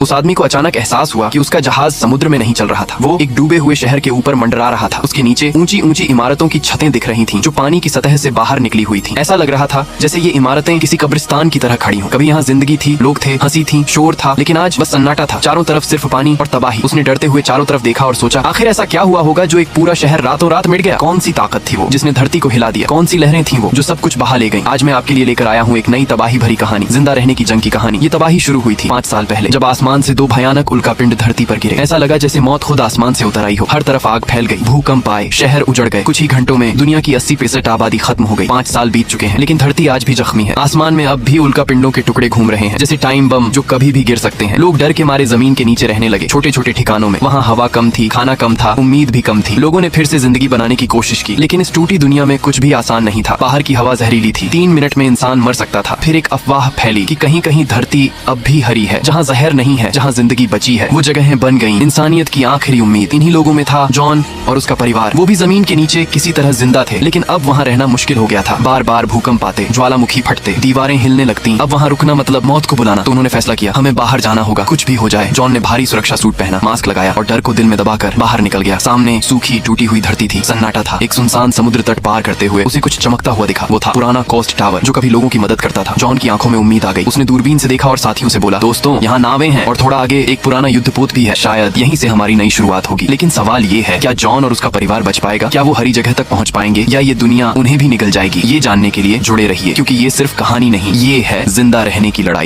उस आदमी को अचानक एहसास हुआ कि उसका जहाज समुद्र में नहीं चल रहा था। वो एक डूबे हुए शहर के ऊपर मंडरा रहा था। उसके नीचे ऊंची ऊंची इमारतों की छतें दिख रही थीं, जो पानी की सतह से बाहर निकली हुई थीं। ऐसा लग रहा था जैसे ये इमारतें किसी कब्रिस्तान की तरह खड़ी हों। कभी यहाँ जिंदगी थी, लोग थे, हंसी थी, शोर था, लेकिन आज बस सन्नाटा था। चारों तरफ सिर्फ पानी और तबाही। उसने डरते हुए चारों तरफ देखा और सोचा, आखिर ऐसा क्या हुआ होगा जो एक पूरा शहर रातों रात मिट गया? कौन सी ताकत थी वो जिसने धरती को हिला दिया? कौन सी लहरें थी वो जो सब कुछ बहा ले गई? आज मैं आपके लिए लेकर आया हूँ एक नई तबाही भरी कहानी, जिंदा रहने की जंग की कहानी। ये तबाही शुरू हुई थी 5 साल पहले, जब आसमान से 2 भयानक उल्कापिंड धरती पर गिरे। ऐसा लगा जैसे मौत खुद आसमान से उतर आई हो। हर तरफ आग फैल गई, भूकंप आए, शहर उजड़ गए। कुछ ही घंटों में दुनिया की 80% आबादी खत्म हो गई। 5 साल बीत चुके हैं, लेकिन धरती आज भी जख्मी है। आसमान में अब भी उल्कापिंडों के टुकड़े घूम रहे हैं, जैसे टाइम बम जो कभी भी गिर सकते हैं। लोग डर के मारे जमीन के नीचे रहने लगे, छोटे छोटे ठिकानों में। वहाँ हवा कम थी, खाना कम था, उम्मीद भी कम थी। लोगों ने फिर से जिंदगी बनाने की कोशिश की, लेकिन इस टूटी दुनिया में कुछ भी आसान नहीं था। बाहर की हवा जहरीली थी, 3 मिनट में इंसान मर सकता था। फिर एक अफवाह फैली कि कहीं कहीं धरती अब भी हरी है, जहाँ जहर नहीं है, जहाँ जिंदगी बची है। वो जगहें बन गईं इंसानियत की आखिरी उम्मीद। इन्हीं लोगों में था जॉन और उसका परिवार। वो भी जमीन के नीचे किसी तरह जिंदा थे, लेकिन अब वहाँ रहना मुश्किल हो गया था। बार बार भूकंप आते, ज्वालामुखी फटते, दीवारें हिलने लगती। अब वहाँ रुकना मतलब मौत को बुलाना। तो उन्होंने फैसला किया, हमें बाहर जाना होगा, कुछ भी हो जाए। जॉन ने भारी सुरक्षा सूट पहना, मास्क लगाया और डर को दिल में दबाकर बाहर निकल गया। सामने सूखी टूटी हुई धरती थी, सन्नाटा था। एक सुनसान समुद्र तट पार करते हुए उसे कुछ चमकता हुआ दिखा। वो था पुराना कोस्ट टावर, जो कभी लोगों की मदद करता था। जॉन की आंखों में उम्मीद आ गई। उसने दूरबीन से देखा और साथियों से बोला, दोस्तों यहाँ नावें हैं और थोड़ा आगे एक पुराना युद्धपोत भी है। शायद यहीं से हमारी नई शुरुआत होगी। लेकिन सवाल ये है, क्या जॉन और उसका परिवार बच पाएगा? क्या वो हरी जगह तक पहुंच पाएंगे, या ये दुनिया उन्हें भी निगल जाएगी? ये जानने के लिए जुड़े रहिए, क्योंकि ये सिर्फ कहानी नहीं, ये है जिंदा रहने की लड़ाई।